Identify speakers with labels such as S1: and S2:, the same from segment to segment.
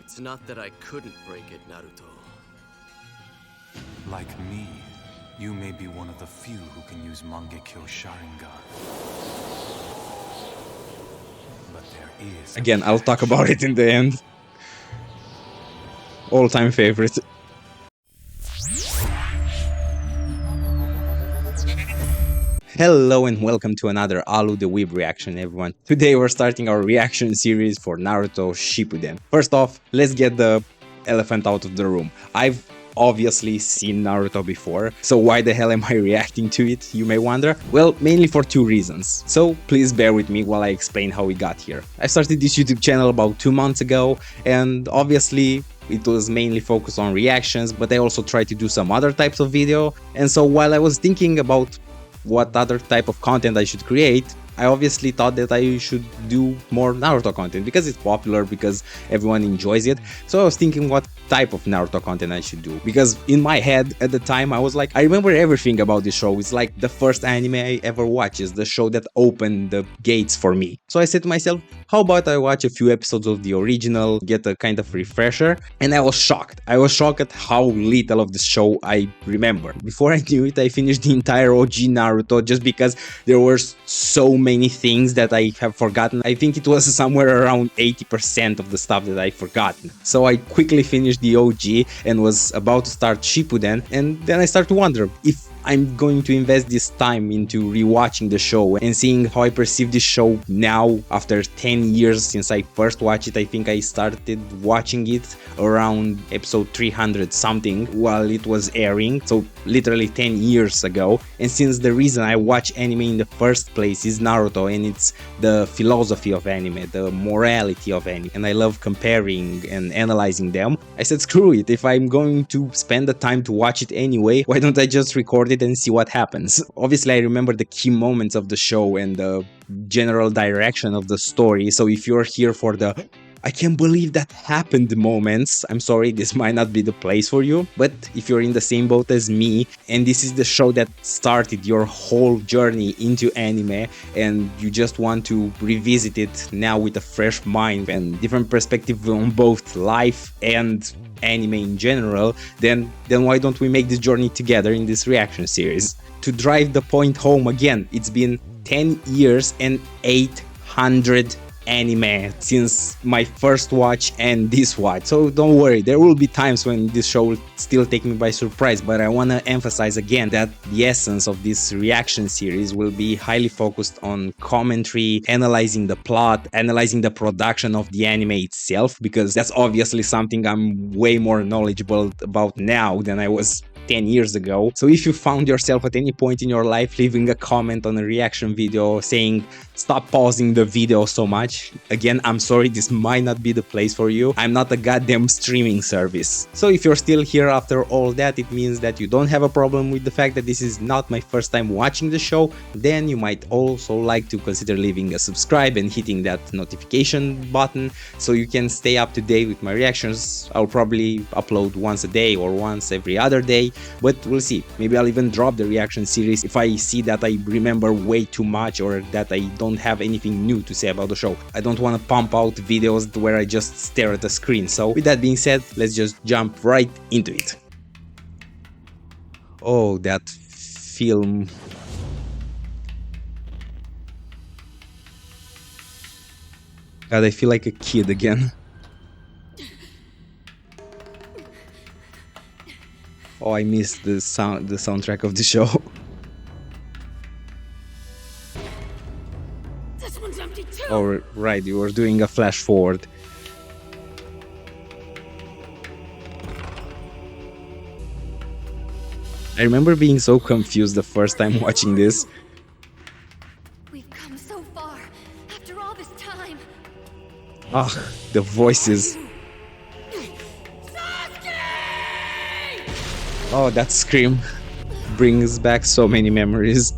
S1: It's not that I couldn't break it, Naruto.
S2: Like me, you may be one of the few who can use Mangekyo Sharingan. But there is
S3: Again, I'll talk about it in the end. All-time favorite. Hello and welcome to another Alu the Weeb reaction, everyone. Today we're starting our reaction series for Naruto Shippuden. First off, let's get the elephant out of the room. I've obviously seen Naruto before, so why the hell am I reacting to it, you may wonder? Well, mainly for two reasons. So please bear with me while I explain how we got here. I started this YouTube channel about 2 months ago, and obviously it was mainly focused on reactions, but I also tried to do some other types of video. And so while I was thinking about what other type of content I should create, I obviously thought that I should do more Naruto content because it's popular, because everyone enjoys it. So I was thinking what type of Naruto content I should do, because in my head at the time I was like, I remember everything about this show. It's like the first anime I ever watched. It's the show that opened the gates for me. So I said to myself, how about I watch a few episodes of the original, get a kind of refresher? And I was shocked. I was shocked at how little of the show I remember. Before I knew it, I finished the entire OG Naruto just because there were so many things that I have forgotten. I think it was somewhere around 80% of the stuff that I forgotten. So I quickly finished the OG and was about to start Shippuden, and then I started to wonder if I'm going to invest this time into rewatching the show and seeing how I perceive this show now after 10 years since I first watched it. I think I started watching it around episode 300 something while it was airing, so literally 10 years ago. And since the reason I watch anime in the first place is Naruto, and it's the philosophy of anime, the morality of anime, and I love comparing and analyzing them, I said screw it, if I'm going to spend the time to watch it anyway, why don't I just record it and see what happens. Obviously I remember the key moments of the show and the general direction of the story, so if you're here for the I can't believe that happened moments, I'm sorry, this might not be the place for you. But if you're in the same boat as me and this is the show that started your whole journey into anime and you just want to revisit it now with a fresh mind and different perspective on both life and anime in general, then why don't we make this journey together in this reaction series? To drive the point home again, it's been 10 years and 800 anime since my first watch and this watch, so don't worry, there will be times when this show will still take me by surprise. But I want to emphasize again that the essence of this reaction series will be highly focused on commentary, analyzing the plot, analyzing the production of the anime itself, because that's obviously something I'm way more knowledgeable about now than I was 10 years ago. So if you found yourself at any point in your life leaving a comment on a reaction video saying stop pausing the video so much, again, I'm sorry, this might not be the place for you. I'm not a goddamn streaming service. So if you're still here after all that, it means that you don't have a problem with the fact that this is not my first time watching the show. Then you might also like to consider leaving a subscribe and hitting that notification button so you can stay up to date with my reactions. I'll probably upload once a day or once every other day, but we'll see. Maybe I'll even drop the reaction series if I see that I remember way too much or that I don't have anything new to say about the show. I don't want to pump out videos where I just stare at the screen. So with that being said, let's just jump right into it. Oh, that film. God, I feel like a kid again. Oh, I missed the soundtrack of the show.
S4: This one's empty too.
S3: Oh, right, you were doing a flash forward. I remember being so confused the first time watching this.
S4: We've come so far after all this time.
S3: Ah, the voices. Oh, that scream brings back so many memories.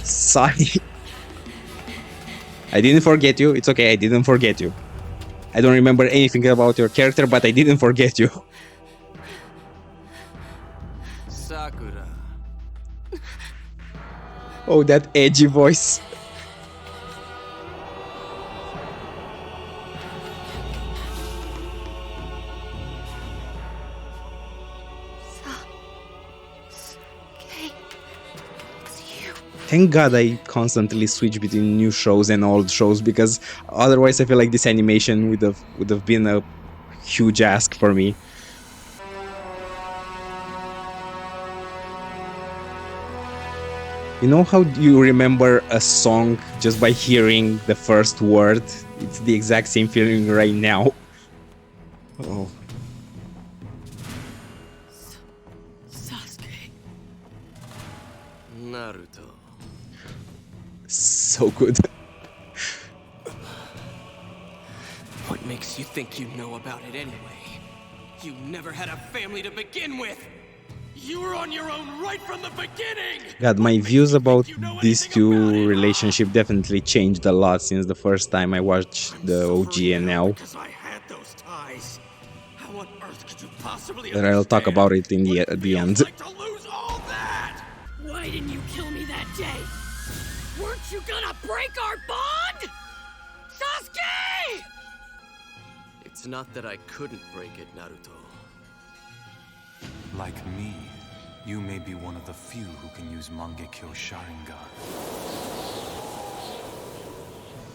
S3: Sorry. I didn't forget you. It's okay, I didn't forget you. I don't remember anything about your character, but I didn't forget you.
S1: Sakura.
S3: Oh, that edgy voice. Thank God I constantly switch between new shows and old shows, because otherwise I feel like this animation would have been a huge ask for me. You know how you remember a song just by hearing the first word? It's the exact same feeling right now. Oh,
S4: Sasuke.
S1: Naruto.
S3: so good.
S1: What makes you think you know about it anyway? You never had a family to begin with! You were on your own right from the beginning!
S3: God, my views about these two relationship definitely changed a lot since the first time I watched the OG and now.
S1: Because I had those ties. How on earth could you possibly
S3: But I'll talk about it in
S1: what
S3: the
S1: feels
S3: end.
S1: like to lose all that?
S4: Why didn't you kill me that day? Weren't you gonna break our bond? Sasuke!
S1: It's not that I couldn't break it, Naruto.
S2: Like me, you may be one of the few who can use Mangekyo Sharingan.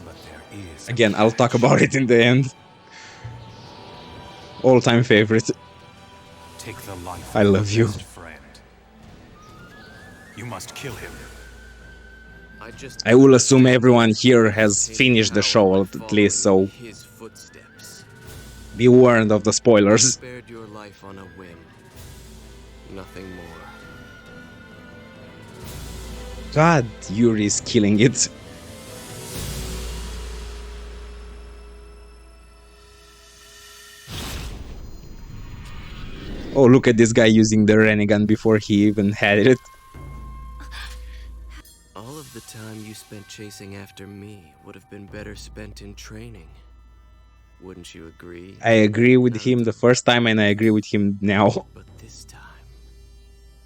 S2: But there is...
S3: Again, I'll talk about it in the end. All-time favorite.
S2: Take the life
S3: I
S2: of
S3: love
S2: your
S3: you.
S2: best friend. You must kill him.
S3: I will assume everyone here has finished the show at least, so
S1: his footsteps.
S3: be warned of the spoilers.
S1: Spared your life on a whim. Nothing more.
S3: God, Yuri is killing it. Oh, look at this guy using the Renegan before he even had it.
S1: All of the time you spent chasing after me would have been better spent in training. Wouldn't you agree?
S3: I agree with him the first time and I agree with him now.
S1: But this time,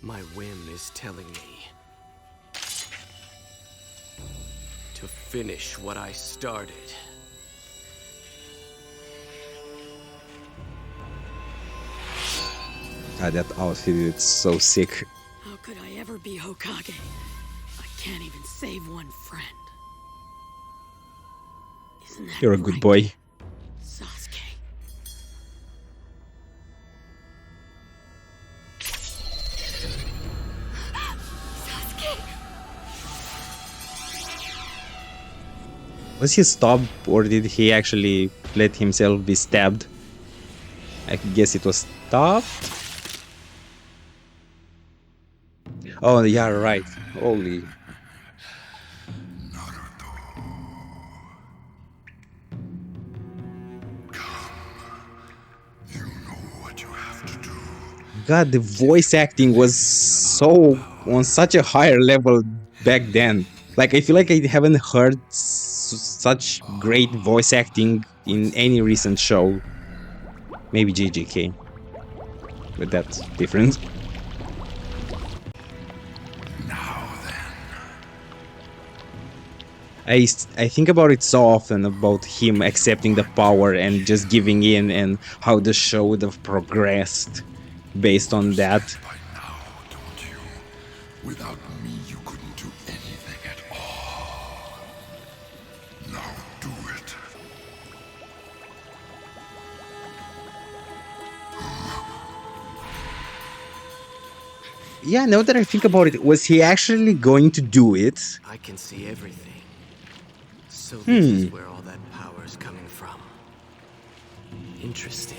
S1: my whim is telling me to finish what I started.
S3: God, that outfit is so sick.
S4: How could I ever be Hokage? I can't even save one friend. Isn't that
S3: You're a good
S4: right,
S3: boy.
S4: Sasuke? Sasuke!
S3: Was he stopped or did he actually let himself be stabbed? I guess it was stopped. Oh, yeah, right. Holy.
S5: You know what you have to do.
S3: God, the voice acting was so on such a higher level back then. Like, I feel like I haven't heard such great voice acting in any recent show. Maybe JJK, but that's different.
S5: Now then.
S3: I think about it so often, about him accepting the power and just giving in, and how the show would have progressed based on that.
S5: By now, don't you? Without me, you couldn't do anything at all. Now do it.
S3: Yeah, now that I think about it, was he actually going to do it?
S1: I can see everything. So this
S3: Hmm.
S1: is where all that power is coming from. Interesting.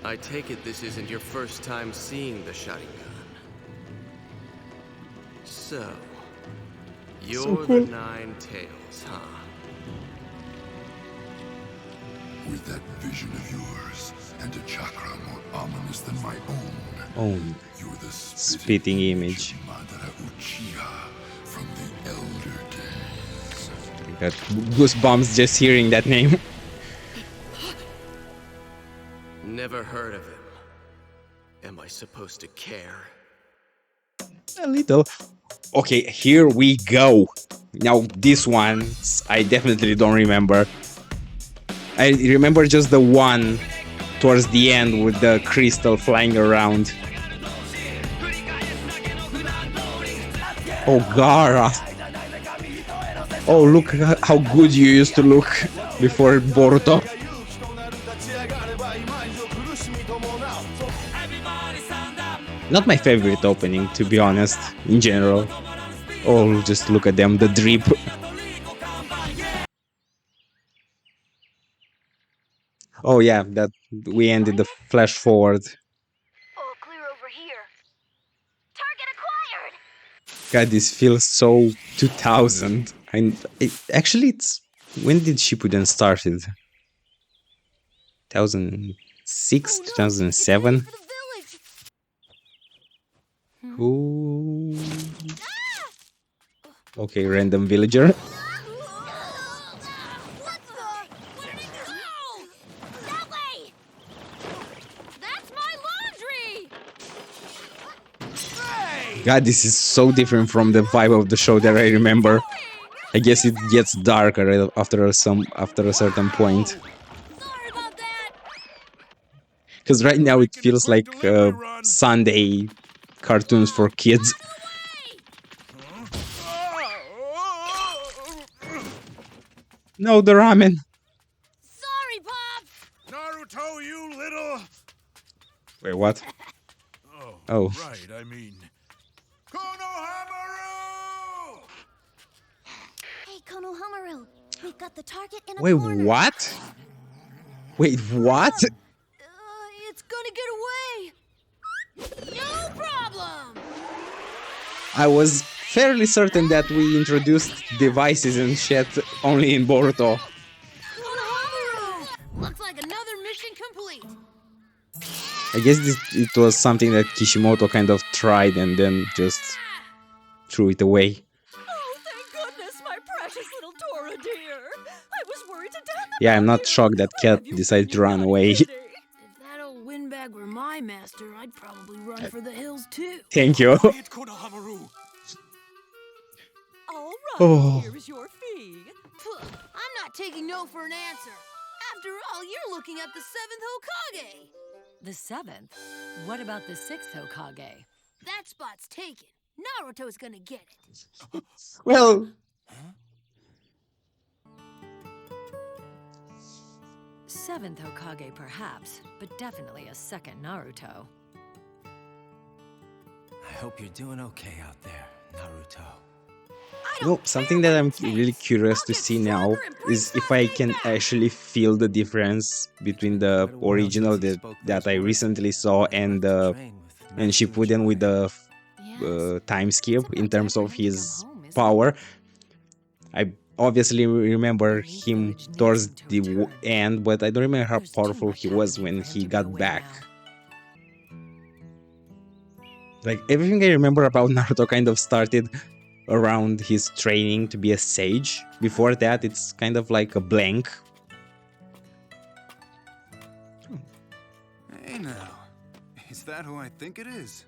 S1: I take it this isn't your first time seeing the Sharingan. So, you're
S3: cool.
S1: the Nine Tails, huh?
S5: With that vision of yours and a chakra more ominous than my own,
S3: Oh,
S5: you're the
S3: spitting image.
S5: of Madara Uchiha from the Elder Days.
S3: I got goosebumps just hearing that name.
S1: Never heard of him. Am I supposed to care?
S3: A little. Okay, here we go. Now, this one, I definitely don't remember. I remember just the one towards the end with the crystal flying around. Oh, Gara. Oh, look how good you used to look before Boruto. Not my favorite opening, to be honest, in general. Oh, just look at them, the drip. Oh yeah, that we ended the flash forward.
S6: All clear over here. Target acquired!
S3: God, this feels so 2000. And actually, it's when did Shippuden started? 2006,
S6: Oh no, it's
S3: 2007.
S6: headed for the village.
S3: Who? Okay, random villager.
S6: What the? Where'd it go? That way! That's my laundry!
S3: God, this is so different from the vibe of the show that I remember. I guess it gets darker after a certain point.
S6: Sorry about that!
S3: Because right now it feels like Sunday cartoons for kids. No, the ramen.
S6: Sorry, Pops!
S5: Naruto, you little...
S3: Wait, what? Oh.
S5: Right, I mean... Konohamaru!
S6: Hey, Konohamaru, we've got the target in a
S3: Wait,
S6: corner.
S3: what? Wait, what?
S6: It's gonna get away! No problem!
S3: I was fairly certain that we introduced devices and shit only in Boruto.
S6: Konohamaru! Looks like another mission complete.
S3: I guess it was something that Kishimoto kind of tried and then just threw it away.
S4: Oh, thank goodness, my precious little Dora dear. I was worried to death.
S3: Yeah, I'm not shocked that Cat
S4: Have you
S3: decided to run
S4: naughty
S3: away.
S4: kitty?
S7: If that old windbag were my master, I'd probably run for the hills too.
S3: Thank you.
S1: Quiet, Konohamaru.
S4: All right,
S3: Oh.
S4: here's your fee.
S7: I'm not taking no for an answer. After all, you're looking at the 7th Hokage.
S8: The 7th? What about the 6th Hokage?
S7: That spot's taken. Naruto's gonna get it.
S3: Well,
S8: 7th Hokage perhaps, but definitely a second Naruto.
S9: I hope you're doing okay out there, Naruto.
S3: no, something that I'm really curious to see now is if I can actually feel the difference between the original that I recently saw and Shippuden with the time skip in terms of his power. I obviously remember him towards the end, but I don't remember how powerful he was when he got back. Like, everything I remember about Naruto kind of started around his training to be a sage. Before that, it's kind of like a blank.
S2: Hey now, is that who I think it is?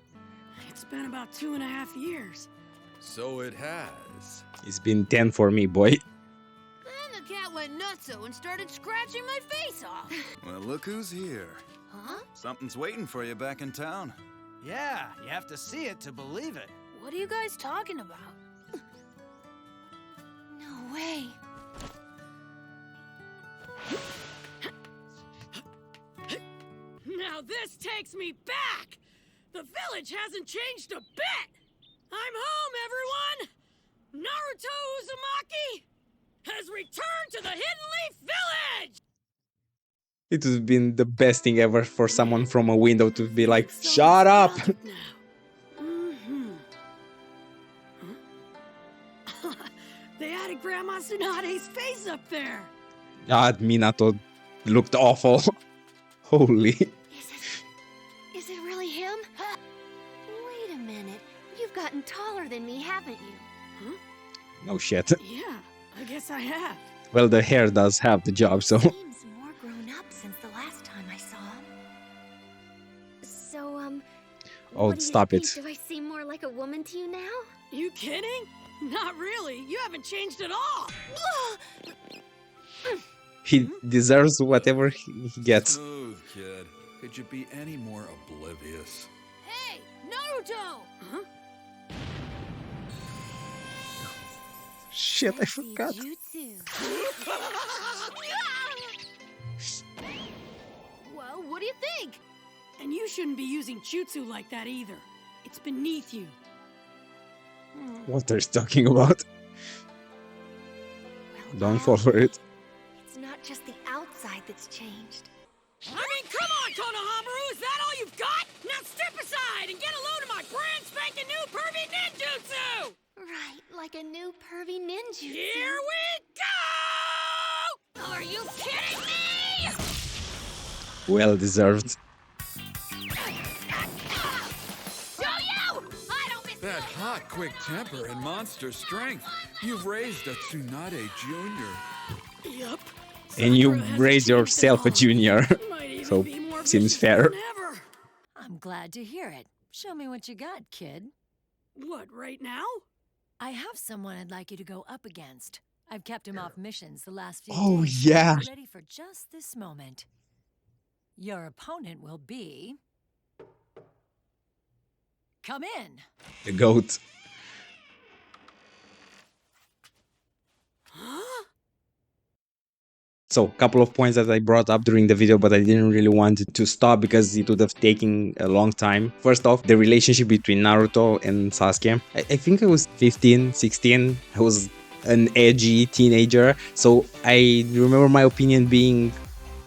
S7: It's been about 2.5 years.
S5: So it has.
S3: It's been 10 for me, boy.
S7: Then the cat went nutso and started scratching my face off.
S2: Well, look who's here.
S7: Huh?
S2: Something's waiting for you back in town.
S9: Yeah, you have to see it to believe it.
S7: What are you guys talking about?
S6: No way.
S4: Now this takes me back! The village hasn't changed a bit! I'm home, everyone! Naruto Uzumaki has returned to the Hidden Leaf Village!
S3: It would have been the best thing ever for someone from a window to be like,
S4: So
S3: shut up!
S4: nostalgic now. Huh? They added Grandma Tsunade's face up there!
S3: God, Minato looked awful. Holy.
S6: Is it really him? Wait a minute. You've gotten taller than me, haven't you?
S3: No shit.
S4: Yeah, I guess I have.
S3: Well, the hair does have the job, so...
S6: Seems more grown up since the last time I saw him. So,
S3: Oh,
S6: what do you
S3: stop
S6: think?
S3: it.
S6: Do I seem more like a woman to you now?
S4: You kidding? Not really. You haven't changed at all.
S3: He deserves whatever he gets.
S5: Smooth, kid. Could you be any more oblivious?
S7: Hey, Naruto!
S4: Huh?
S3: Shit, I forgot.
S6: Jutsu. Well, what do you think?
S4: And you shouldn't be using jutsu like that either. It's beneath you.
S3: What are you talking about?
S6: Well,
S3: Don't fall for it.
S6: it's not just the outside that's changed.
S4: I mean, come on, Konohamaru! Is that all you've got? Now step aside and get a load of my brand spanking new pervy ninjutsu!
S6: Right, like a new pervy ninja.
S4: Here we go! Are you kidding me?
S3: Well deserved.
S5: That hot, quick temper and monster strength. You've raised a Tsunade Jr.
S4: Yup.
S3: And you raise yourself a junior. So, seems fair.
S8: I'm glad to hear it. Show me what you got, kid.
S4: What, right now?
S8: I have someone I'd like you to go up against. I've kept him off missions the last few
S3: Oh,
S8: days.
S3: yeah.
S8: Ready for just this moment. Your opponent will be... Come in.
S3: The goat. So, couple of points that I brought up during the video, but I didn't really want it to stop because it would have taken a long time. First off, the relationship between Naruto and Sasuke. I think I was 15, 16. I was an edgy teenager. So, I remember my opinion being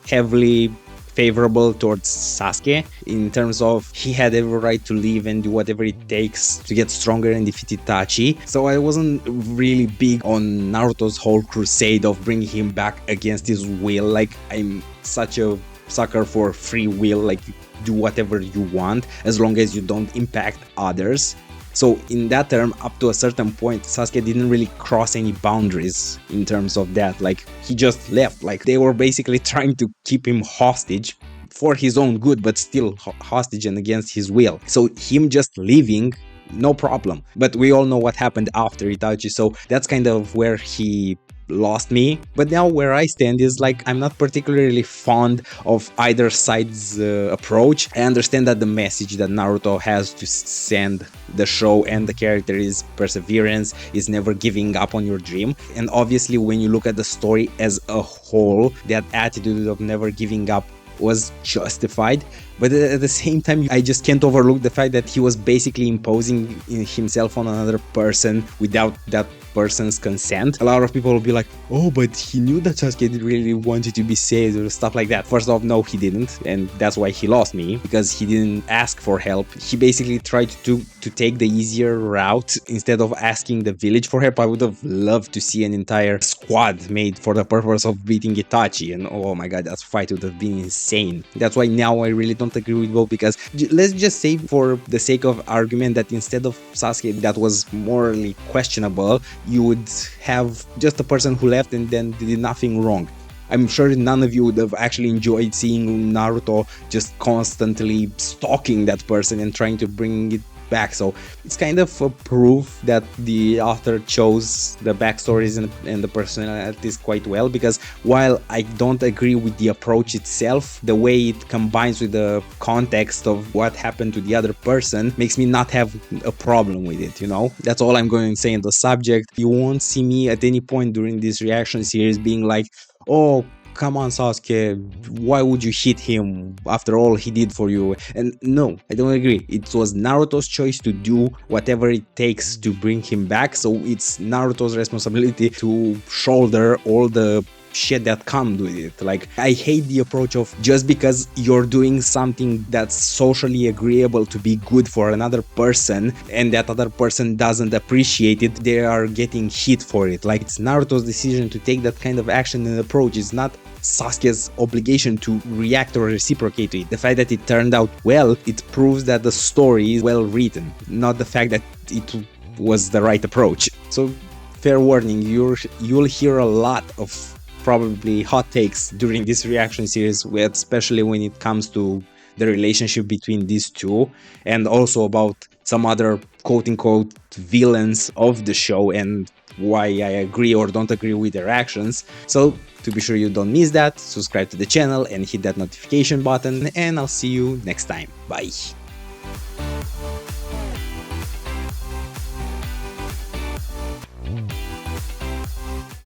S3: heavily favorable towards Sasuke in terms of he had every right to live and do whatever it takes to get stronger and defeat Itachi. So I wasn't really big on Naruto's whole crusade of bringing him back against his will. Like, I'm such a sucker for free will, like do whatever you want as long as you don't impact others. So in that term, up to a certain point, Sasuke didn't really cross any boundaries in terms of that. Like, he just left. Like, they were basically trying to keep him hostage for his own good, but still hostage and against his will. So him just leaving, no problem. But we all know what happened after Itachi, so that's kind of where he lost me. But now where I stand is like, I'm not particularly fond of either side's approach. I understand that the message that Naruto has to send the show and the character is perseverance, is never giving up on your dream. And obviously when you look at the story as a whole, that attitude of never giving up was justified. But at the same time, I just can't overlook the fact that he was basically imposing himself on another person without that person's consent. A lot of people will be like, oh, but he knew that Sasuke really wanted to be saved or stuff like that. First off, no, he didn't, and that's why he lost me, because he didn't ask for help. He basically tried to take the easier route instead of asking the village for help. I would have loved to see an entire squad made for the purpose of beating Itachi, and oh my god, that fight would have been insane. That's why now I really don't agree with both, because let's just say, for the sake of argument, that instead of Sasuke that was morally questionable, you would have just a person who left and then did nothing wrong. I'm sure none of you would have actually enjoyed seeing Naruto just constantly stalking that person and trying to bring it back. So it's kind of a proof that the author chose the backstories and the personalities quite well, because while I don't agree with the approach itself, the way it combines with the context of what happened to the other person makes me not have a problem with it, you know? That's all I'm going to say in the subject. You won't see me at any point during this reaction series being like, oh, come on, Sasuke, why would you hit him after all he did for you? And no, I don't agree. It was Naruto's choice to do whatever it takes to bring him back, so it's Naruto's responsibility to shoulder all the shit that comes with it. Like, I hate the approach of just because you're doing something that's socially agreeable to be good for another person and that other person doesn't appreciate it, they are getting hit for it. Like, it's Naruto's decision to take that kind of action and approach. It's not Sasuke's obligation to react or reciprocate to it. The fact that it turned out well, it proves that the story is well written, not the fact that it was the right approach. So, fair warning, you'll hear a lot of probably hot takes during this reaction series, especially when it comes to the relationship between these two, and also about some other quote-unquote villains of the show and why I agree or don't agree with their actions. So to be sure you don't miss that, subscribe to the channel and hit that notification button, and I'll see you next time. Bye!